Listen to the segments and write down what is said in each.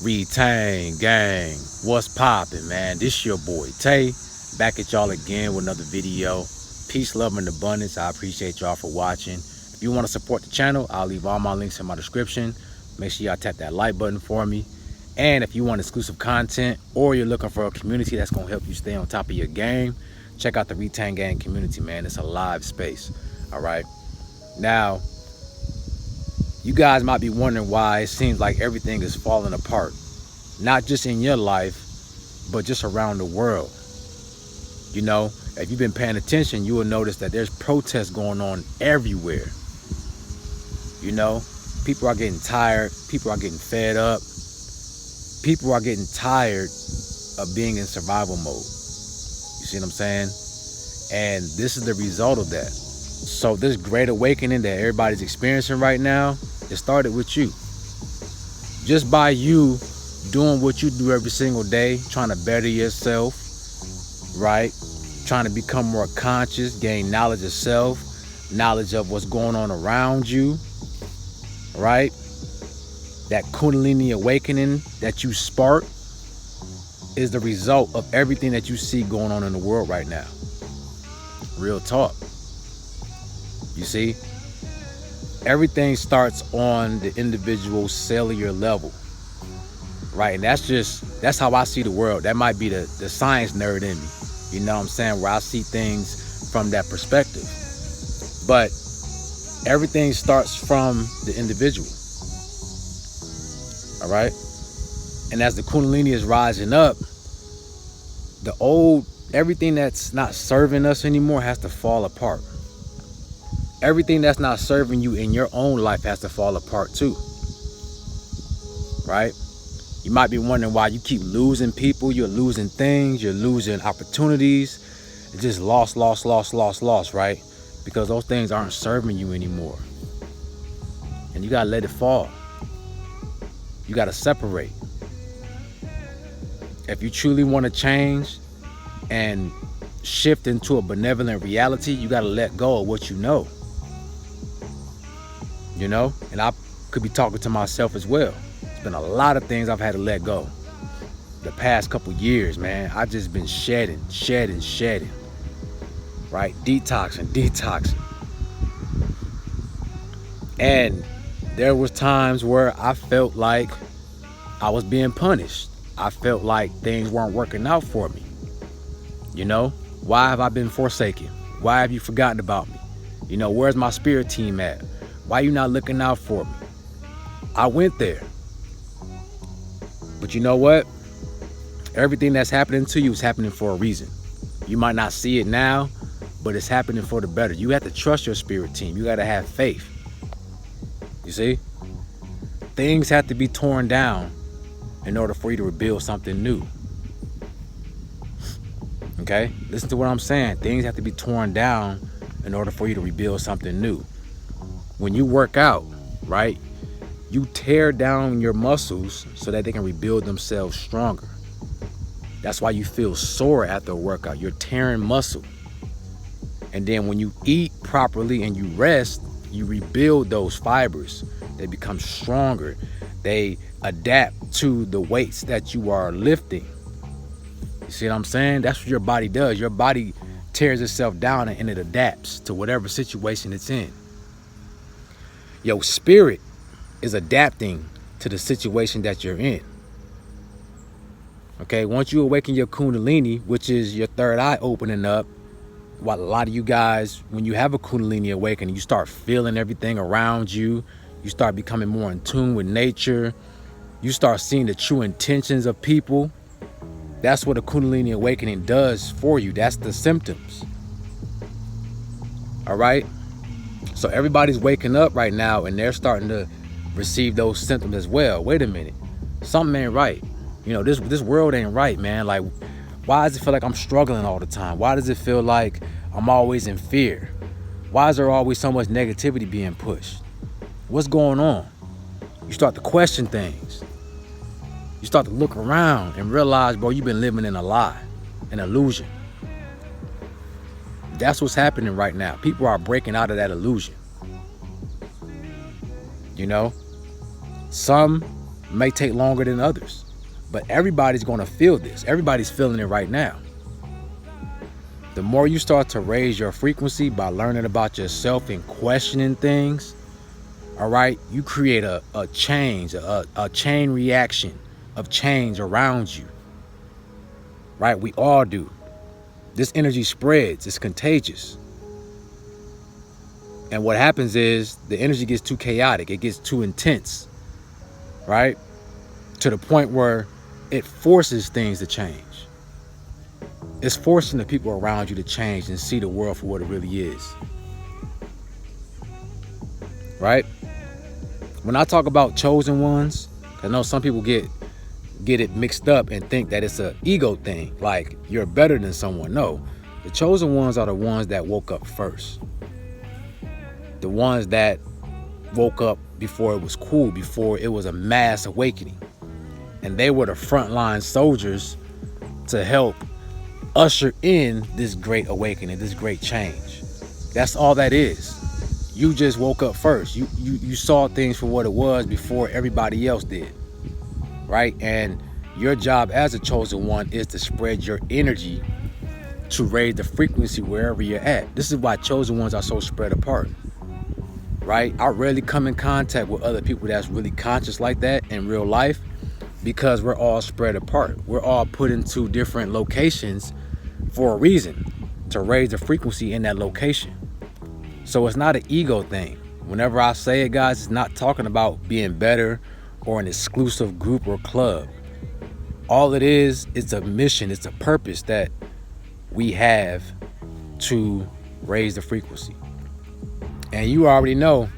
Retain gang, what's poppin', man? This your boy Tay, back at y'all again with another video. Peace, love, and abundance. I appreciate y'all for watching. If you want to support the channel, I'll leave all my links in my description. Make sure y'all tap that like button for me. And if you want exclusive content or you're looking for a community that's gonna help you stay on top of your game, check out the Retain Gang community, man. It's a live space. All right. Now, you guys might be wondering why it seems like everything is falling apart. Not just in your life, but just around the world. You know, if you've been paying attention, you will notice that there's protests going on everywhere. You know, people are getting tired. People are getting fed up. People are getting tired of being in survival mode. You see what I'm saying? And this is the result of that. So this great awakening that everybody's experiencing right now, it started with you. Just by you doing what you do every single day, trying to better yourself, right? Trying to become more conscious, gain knowledge of self, knowledge of what's going on around you, right? That Kundalini awakening that you spark is the result of everything that you see going on in the world right now. Real talk. You see? Everything starts on the individual cellular level, right? And that's how I see the world. That might be the science nerd in me, you know what I'm saying, where I see things from that perspective. But everything starts from the individual, all right? And as the Kundalini is rising up, everything that's not serving us anymore has to fall apart. Everything that's not serving you in your own life has to fall apart too, right? You might be wondering why you keep losing people, you're losing things, you're losing opportunities. It's just lost, right? Because those things aren't serving you anymore. And you gotta let it fall. You gotta separate. If you truly want to change and shift into a benevolent reality, you gotta let go of what you know. You know, and I could be talking to myself as well. It's been a lot of things I've had to let go. The past couple years, man, I've just been shedding, right? Detoxing. And there was times where I felt like I was being punished. I felt like things weren't working out for me. You know, why have I been forsaken? Why have you forgotten about me? You know, where's my spirit team at? Why you not looking out for me? I went there. But you know what? Everything that's happening to you is happening for a reason. You might not see it now, but it's happening for the better. You have to trust your spirit team. You got to have faith. You see? Things have to be torn down in order for you to rebuild something new. Okay? Listen to what I'm saying. Things have to be torn down in order for you to rebuild something new. When you work out, right, you tear down your muscles so that they can rebuild themselves stronger. That's why you feel sore after a workout. You're tearing muscle. And then when you eat properly and you rest, you rebuild those fibers. They become stronger. They adapt to the weights that you are lifting. You see what I'm saying? That's what your body does. Your body tears itself down and it adapts to whatever situation it's in. Your spirit is adapting to the situation that you're in. Okay, once you awaken your Kundalini, which is your third eye opening up, what a lot of you guys, when you have a Kundalini awakening, you start feeling everything around you. You start becoming more in tune with nature. You start seeing the true intentions of people. That's what a Kundalini awakening does for you. That's the symptoms. All right? So everybody's waking up right now and they're starting to receive those symptoms as well. Wait a minute. Something ain't right. You know, this world ain't right, man. Like, why does it feel like I'm struggling all the time? Why does it feel like I'm always in fear? Why is there always so much negativity being pushed? What's going on? You start to question things. You start to look around and realize, bro, you've been living in a lie, an illusion. That's what's happening right now. People are breaking out of that illusion. You know, some may take longer than others, but everybody's going to feel this. Everybody's feeling it right now. The more you start to raise your frequency by learning about yourself and questioning things, all right, you create a change, a chain reaction of change around you, right? We all do. This energy spreads, it's contagious. And what happens is the energy gets too chaotic, it gets too intense, right? To the point where it forces things to change. It's forcing the people around you to change and see the world for what it really is. Right? When I talk about chosen ones, I know some people get it mixed up and think that it's an ego thing, like you're better than someone. No, the chosen ones are the ones that woke up first. The ones that woke up before it was cool, before it was a mass awakening. And they were the frontline soldiers to help usher in this great awakening, this great change. That's all that is. You just woke up first. You saw things for what it was before everybody else did, right? And your job as a chosen one is to spread your energy to raise the frequency wherever you're at. This is why chosen ones are so spread apart, right? I rarely come in contact with other people that's really conscious like that in real life, because we're all spread apart. We're all put into different locations for a reason, to raise the frequency in that location. So it's not an ego thing. Whenever I say it, guys, it's not talking about being better or an exclusive group or club. All it is, it's a mission, it's a purpose that we have to raise the frequency. And you already know,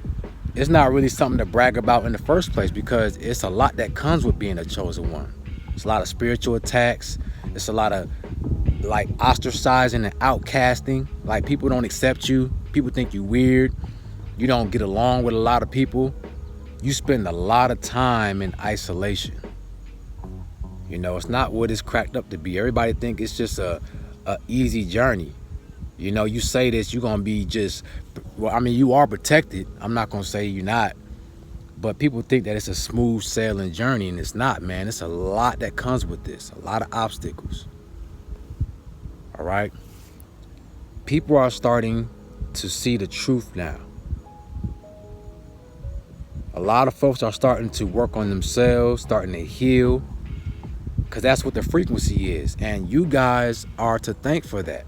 it's not really something to brag about in the first place, because it's a lot that comes with being a chosen one. It's a lot of spiritual attacks. It's a lot of like ostracizing and outcasting. Like, people don't accept you. People think you weird. You don't get along with a lot of people. You spend a lot of time in isolation. You know, it's not what it's cracked up to be. Everybody think it's just a easy journey. You know, you say this, you're gonna be just, well, I mean, you are protected. I'm not gonna say you're not, but people think that it's a smooth sailing journey, and it's not, man. It's a lot that comes with this, a lot of obstacles. All right. People are starting to see the truth now. A lot of folks are starting to work on themselves, starting to heal, because that's what the frequency is. And you guys are to thank for that.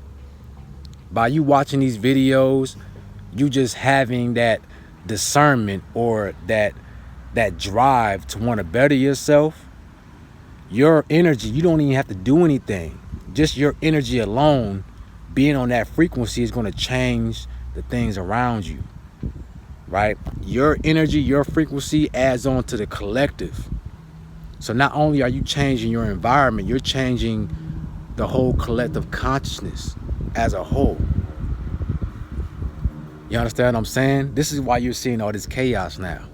By you watching these videos, you just having that discernment or that drive to want to better yourself, your energy, you don't even have to do anything. Just your energy alone, being on that frequency, is going to change the things around you, right? Your energy, your frequency adds on to the collective. So not only are you changing your environment, you're changing the whole collective consciousness as a whole. You understand what I'm saying? This is why you're seeing all this chaos now.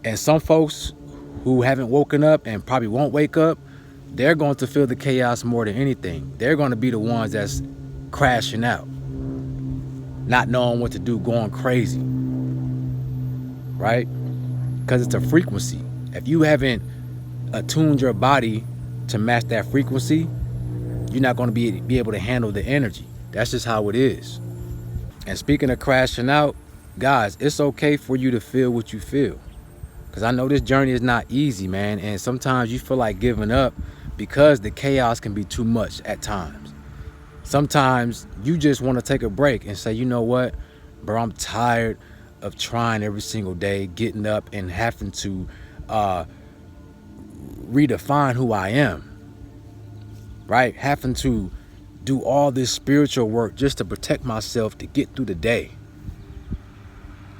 And some folks who haven't woken up and probably won't wake up, they're going to feel the chaos more than anything. They're going to be the ones that's crashing out, not knowing what to do, going crazy, right? Because it's a frequency. If you haven't attuned your body to match that frequency, you're not going to be able to handle the energy. That's just how it is. And speaking of crashing out, guys, it's okay for you to feel what you feel. Because I know this journey is not easy, man. And sometimes you feel like giving up because the chaos can be too much at times. Sometimes you just want to take a break and say, you know what, bro, I'm tired of trying every single day, getting up and having to redefine who I am, right? Having to do all this spiritual work just to protect myself to get through the day.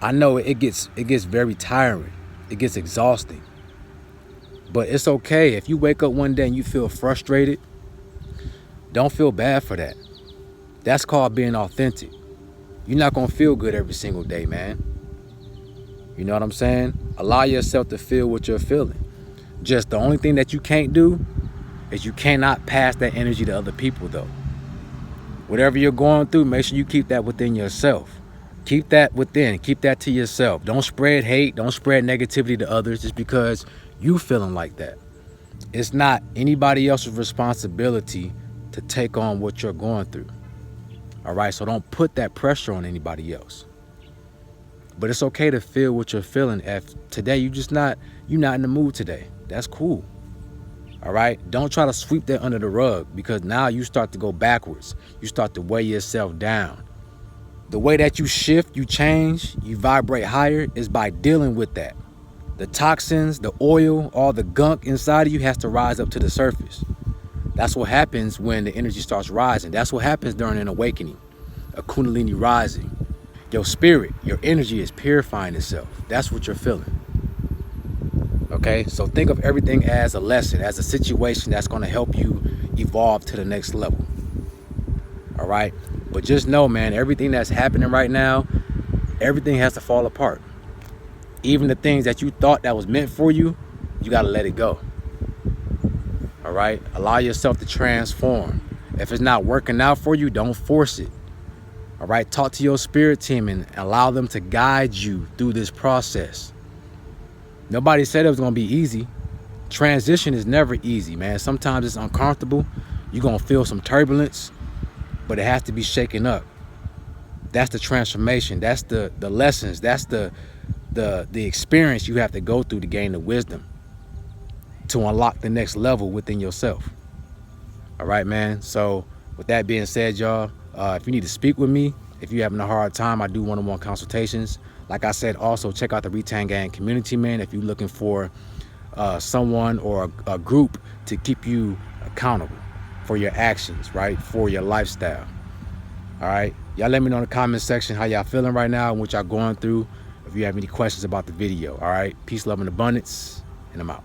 I know it gets very tiring. It gets exhausting. But it's okay. If you wake up one day and you feel frustrated, don't feel bad for that. That's called being authentic. You're not gonna feel good every single day, man. You know what I'm saying? Allow yourself to feel what you're feeling. Just the only thing that you can't do is you cannot pass that energy to other people, though. Whatever you're going through, make sure you keep that within yourself. Keep that within. Keep that to yourself. Don't spread hate. Don't spread negativity to others just because you feeling like that. It's not anybody else's responsibility to take on what you're going through. All right? So don't put that pressure on anybody else. But it's okay to feel what you're feeling. If today you're not in the mood today. That's cool. All right? Don't try to sweep that under the rug, because now you start to go backwards. You start to weigh yourself down. The way that you shift, you change, you vibrate higher is by dealing with that. The toxins, the oil, all the gunk inside of you has to rise up to the surface. That's what happens when the energy starts rising. That's what happens during an awakening, a kundalini rising. Your spirit, your energy is purifying itself. That's what you're feeling. Okay, so think of everything as a lesson, as a situation that's going to help you evolve to the next level. All right, but just know, man, everything that's happening right now, everything has to fall apart. Even the things that you thought that was meant for you, you got to let it go. All right, allow yourself to transform. If it's not working out for you, don't force it. All right, talk to your spirit team and allow them to guide you through this process. Nobody said it was going to be easy. Transition is never easy, man. Sometimes it's uncomfortable. You're going to feel some turbulence, but it has to be shaken up. That's the transformation. That's the lessons. That's the experience you have to go through to gain the wisdom to unlock the next level within yourself. All right, man. So with that being said, y'all, if you need to speak with me, if you're having a hard time, I do one-on-one consultations. Like I said, also check out the Retain Gang community, man, if you're looking for someone or a group to keep you accountable for your actions, right? For your lifestyle. All right. Y'all let me know in the comment section how y'all feeling right now and what y'all going through. If you have any questions about the video. All right. Peace, love, and abundance. And I'm out.